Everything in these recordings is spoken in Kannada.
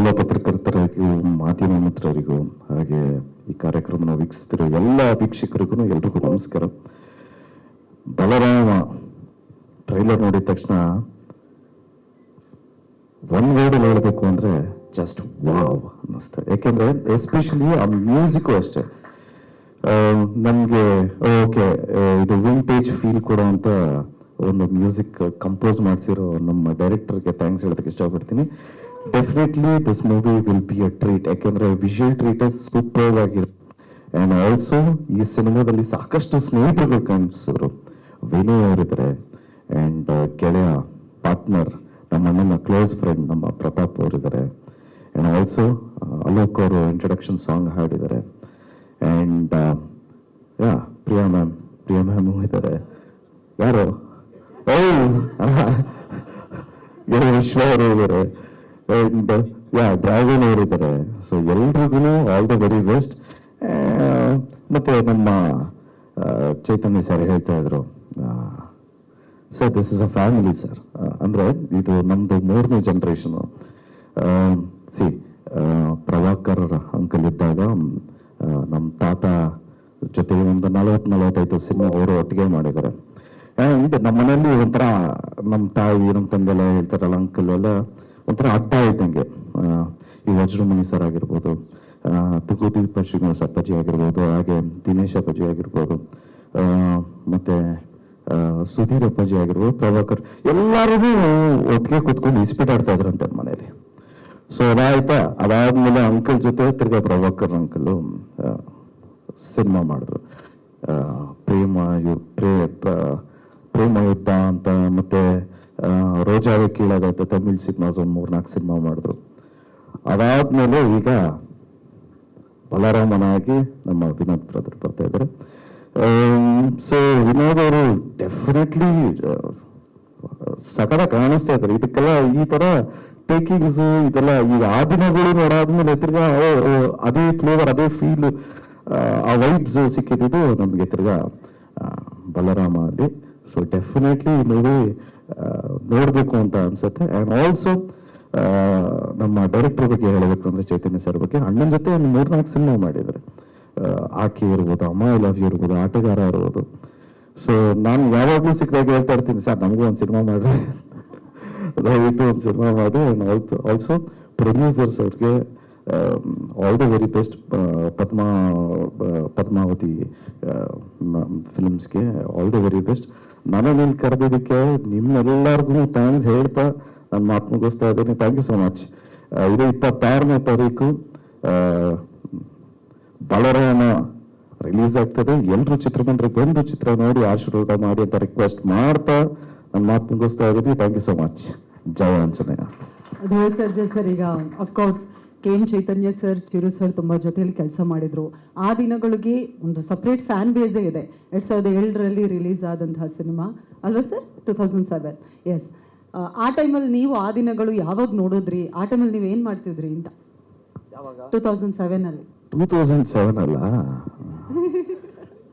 ಎಲ್ಲ ಪತ್ರಕರ್ತರಿಗೂ ಮಾಧ್ಯಮ ಮಿತ್ರರಿಗೂ ಹಾಗೆ ಈ ಕಾರ್ಯಕ್ರಮನ ವೀಕ್ಷಿಸ್ತಿರೋ ಎಲ್ಲ ವೀಕ್ಷಕರಿಗೂ ಎಲ್ರಿಗೂ ನಮಸ್ಕಾರ. ಬಲರಾಮ ಟ್ರೈಲರ್ ನೋಡಿದ ತಕ್ಷಣ ಒನ್ ವರ್ಡ್ ಹೇಳಬೇಕು ಅಂದ್ರೆ ಜಸ್ಟ್ ವಾವ್ ಅನ್ನಿಸ್ತು. ಯಾಕೆಂದ್ರೆ ಎಸ್ಪೆಷಲಿ ಆ ಮ್ಯೂಸಿಕ್ ಅಷ್ಟೇ ನಮ್ಗೆ ಓಕೆ ಇದು ವಿಂಟೇಜ್ ಫೀಲ್ ಕೊಡುವಂತ ಒಂದು ಮ್ಯೂಸಿಕ್ ಕಂಪೋಸ್ ಮಾಡಿಸಿರೋ ನಮ್ಮ ಡೈರೆಕ್ಟರ್ಗೆ ಥ್ಯಾಂಕ್ಸ್ ಹೇಳೋದಕ್ಕೆ ಇಷ್ಟಪಡ್ತೀನಿ. Definitely this movie will be a treat. ಯಾಕೆಂದ್ರೆ ವಿಜುವಲ್ ಟ್ರೀಟ್ ಸೂಪರ್ ಆಗಿದೆ. ಅಂಡ್ ಆಲ್ಸೋ ಈ ಸಿನಿಮಾದಲ್ಲಿ ಸಾಕಷ್ಟು ಸ್ನೇಹಿತರುಗಳು ಕಾಣಿಸಿದ್ರು. ವೇಣು ಅವರಿದ್ದಾರೆ ಅಂಡ್ ಗೆಳೆಯ ಪಾರ್ಟ್ನರ್ ನಮ್ಮ ಅಣ್ಣನ ಕ್ಲೋಸ್ ಫ್ರೆಂಡ್ ನಮ್ಮ ಪ್ರತಾಪ್ ಅವರಿದ್ದಾರೆ. ಅಂಡ್ ಆಲ್ಸೋ ಅಲೋಕ್ ಅವರು ಇಂಟ್ರಡಕ್ಷನ್ ಸಾಂಗ್ ಹಾಡಿದ್ದಾರೆ. ಅಂಡ್ ಯಾ ಪ್ರಿಯಾ ಮ್ಯಾಮ್ ಇದ್ದಾರೆ. ಯಾರು ವಿಶ್ವ ಅವರು ಇದ್ದಾರೆ. ಅಂಡ್ ಯಾ ಡ್ರಾಗನ್ ಅವರಿದ್ದಾರೆ. ಸೊ ಎಲ್ರಿಗೂ ಆಲ್ ದ ವೆರಿ ಬೆಸ್ಟ್. ಮತ್ತೆ ನಮ್ಮ ಚೈತನ್ಯ ಸರ್ ಹೇಳ್ತಾ ಇದ್ರು, sir this is a family sir. ಅಂದ್ರೆ ಇದು ನಮ್ದು 3ನೇ ಜನರೇಷನ್. ಪ್ರಭಾಕರ್ ಅಂಕಲ್ ಇದ್ದಾಗ ನಮ್ಮ ತಾತ ಜೊತೆಗೆ ಒಂದು 40-45 ಸಿನಿಮಾ ಅವರು ಒಟ್ಟಿಗೆ ಮಾಡಿದ್ದಾರೆ. ಅಂಡ್ ನಮ್ಮ ಮನೆಯಲ್ಲಿ ಒಂಥರ ನಮ್ಮ ತಾಯಿ ನಮ್ಮ ತಂದೆ ಎಲ್ಲ ಹೇಳ್ತಾರಲ್ಲ, ಅಂಕಲ್ ಎಲ್ಲ ಒಂಥರ ಅಡ್ಡ ಇದ್ದಂಗೆ. ಈ ವಜ್ರಮುನಿ ಸರ್ ಆಗಿರ್ಬೋದು, ತುಗುದೀಪ ಶ್ರೀನಿವಾಸ ಅಪ್ಪಾಜಿ ಆಗಿರ್ಬೋದು, ಹಾಗೆ ದಿನೇಶ್ ಅಪ್ಪಾಜಿ ಆಗಿರ್ಬೋದು, ಮತ್ತೆ ಸುಧೀರ್ ಅಪ್ಪಾಜಿ ಆಗಿರ್ಬೋದು, ಪ್ರಭಾಕರ್ ಎಲ್ಲರೂ ಒಟ್ಟಿಗೆ ಕೂತ್ಕೊಂಡು ಇಸ್ಪೀಟ್ ಆಡ್ತಾ ಇದ್ರಂತೆ ಮನೇಲಿ. ಸೊ ಅದಾಯ್ತಾ, ಅದಾದ್ಮೇಲೆ ಅಂಕಲ್ ಜೊತೆ ತಿರ್ಗಾ ಪ್ರಭಾಕರ್ ಅಂಕಲ್ ಸಿನಿಮಾ ಮಾಡಿದ್ರು. ಪ್ರೇಮ ಯುದ್ಧ ಅಂತ, ಮತ್ತೆ ರೋಜಾವೆ ಕೀಳಾದಂತ ತಮಿಳ್ ಸಿನಿಮಾಸ್ ಒಂದು 3-4 ಸಿನಿಮಾ ಮಾಡಿದ್ರು. ಅದಾದ್ಮೇಲೆ ಈಗ ಬಲರಾಮನಾಗಿ ನಮ್ಮ ವಿನೋದ್ ಬ್ರದರ್ ಬರ್ತಾ ಇದ್ದಾರೆ. ಸೊ ವಿನೋದ್ ಅವರು ಡೆಫಿನೆಟ್ಲಿ ಸಕಲ ಕಾಣಿಸ್ತಾ ಇದ್ದಾರೆ. ಇದಕ್ಕೆಲ್ಲ ಈ ತರ ಟೇಕಿಂಗ್ಸ್ ಇದೆಲ್ಲ ಈಗ ಆ ದಿನಗಳು ನೋಡಾದ್ಮೇಲೆ ತಿರ್ಗಾ ಅದೇ ಫ್ಲೇವರ್ ಅದೇ ಫೀಲ್ ಆ ವೈಬ್ಸ್ ಸಿಕ್ಕಿದ್ದು ನಮಗೆ ತಿರ್ಗಾ ಬಲರಾಮ ಅಲ್ಲಿ. ಸೊ ಡೆಫಿನೆಟ್ಲಿ ಈ ಮೂವಿ ನೋಡ್ಬೇಕು ಅಂತ ಅನ್ಸುತ್ತೆ. ಅಂಡ್ ಆಲ್ಸೋ ನಮ್ಮ ಡೈರೆಕ್ಟರ್ ಬಗ್ಗೆ ಹೇಳಬೇಕು ಅಂದ್ರೆ ಚೈತನ್ಯ ಸರ್ ಬಗ್ಗೆ, ಅಣ್ಣನ ಜೊತೆ ಒಂದು 3-4 ಸಿನಿಮಾ ಮಾಡಿದ್ದಾರೆ. ಆಕೆ ಇರ್ಬೋದು, ಅಮ್ಮ ಐ ಲವ್ ಯು ಇರ್ಬೋದು, ಆಟಗಾರ ಇರ್ಬೋದು. ಸೊ ನಾನು ಯಾವಾಗ್ಲೂ ಸಿಕ್ಕಿದಾಗ ಹೇಳ್ತಾ ಇರ್ತೀನಿ, ಸರ್ ನಮಗೂ ಒಂದು ಸಿನಿಮಾ ಮಾಡ್ರಿ, ದಯವಿಟ್ಟು ಒಂದು ಸಿನಿಮಾ ಮಾಡಿ. ಅಂಡ್ ಆಲ್ಸೋ ಪ್ರೊಡ್ಯೂಸರ್ಸ್ ಅವ್ರಿಗೆ all the very best. Padmavathi ಫಿಲ್ಮ್ಸ್ಗೆ ಆಲ್ ದ ವೆರಿ ಬೆಸ್ಟ್. ನನ್ನನ್ನು ಇಲ್ಲಿ ಕರೆದಿದ್ದಕ್ಕೆ ನಿಮ್ಮೆಲ್ಲರಿಗೂ ಥ್ಯಾಂಕ್ಸ್ ಹೇಳ್ತಾ ನಾನು ಮಾತು ಮುಗಿಸ್ತಾ ಇದ್ದೀನಿ. Thank you so much. ಇದು 26ನೇ ತಾರೀಕು ಬಲರಾಮ ರಿಲೀಸ್ ಆಗ್ತದೆ. ಎಲ್ಲರೂ ಚಿತ್ರಮಂದಿರಕ್ಕೆ ಬಂದು ಚಿತ್ರ ನೋಡಿ ಆಶೀರ್ವಾದ ಮಾಡಿ ಅಂತ ರಿಕ್ವೆಸ್ಟ್ ಮಾಡ್ತಾ ನಾನು ಮಾತು ಮುಗಿಸ್ತಾ ಇದ್ದೀನಿ. Thank you so much. ಜಯ ಆಂಜನೇಯ. ಸರ್ ಈಗ of course KM Chaitanya sir, Chiru sir ತುಂಬ ಜೊತೆಯಲ್ಲಿ ಕೆಲಸ ಮಾಡಿದ್ರು. ಆ ದಿನಗಳಿಗೆ ಒಂದು ಸಪ್ರೇಟ್ ಫ್ಯಾನ್ ಬೇಸೇ ಇದೆ. 2007ರಲ್ಲಿ ರಿಲೀಸ್ ಆದಂತಹ ಸಿನಿಮಾ ಅಲ್ವಾ ಸರ್? 2007. ಎಸ್. ಆ ಟೈಮಲ್ಲಿ ನೀವು ಆ ದಿನಗಳು ಯಾವಾಗ ನೋಡಿದ್ರಿ? ಆ ಟೈಮಲ್ಲಿ ನೀವು ಏನು ಮಾಡ್ತಿದ್ರಿ ಅಂತ? 2007ಅಲ್ಲಿ. 2007 ಅಲ್ಲ,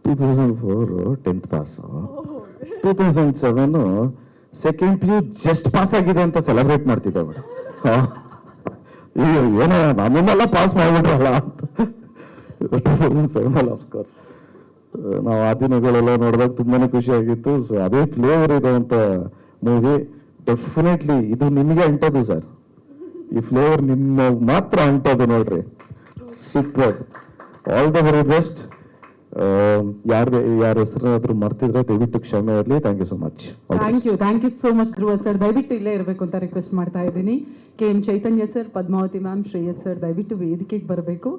2004 10th pass. 2007 second PU just pass ಆಗಿದೆ ಅಂತ ಸೆಲೆಬ್ರೇಟ್ ಮಾಡ್ತಿದ್ದೆ ಮೇಡಮ್. ಏನೋ ನಮ್ಮನ್ನೆಲ್ಲ ಪಾಸ್ ಮಾಡ್ಬಿಟ್ರಲ್ಲ ಅಂತ. 2007 ಅಫ್ಕೋರ್ಸ್ ನಾವು ಆ ದಿನಗಳೆಲ್ಲ ನೋಡಿದಾಗ ತುಂಬಾನೇ ಖುಷಿ ಆಗಿತ್ತು. ಸೊ ಅದೇ ಫ್ಲೇವರ್ ಇರುವಂತ ಮೂವಿ. ಡೆಫಿನೆಟ್ಲಿ ಇದು ನಿಮಗೆ ಅಂಟೋದು ಸರ್. ಈ ಫ್ಲೇವರ್ ನಿಮ್ಮ ಮಾತ್ರ ಅಂಟೋದು ನೋಡ್ರಿ. Super. All the very best. ಯಾರ ಹೆಸರಾದ್ರೂ ಮರ್ತಿದ್ರೆ ದಯವಿಟ್ಟು ಕ್ಷಮೆ ಇರಲಿ. Thank you so much. Thank you so much Dhruva sir. ದಯವಿಟ್ಟು ಇಲ್ಲೇ ಇರಬೇಕು ಅಂತ ರಿಕ್ವೆಸ್ಟ್ ಮಾಡ್ತಾ ಇದ್ದೀನಿ. KM Chaitanya sir, Padmavathi ma'am, Shreyas sir ದಯವಿಟ್ಟು ವೇದಿಕೆಗೆ ಬರಬೇಕು.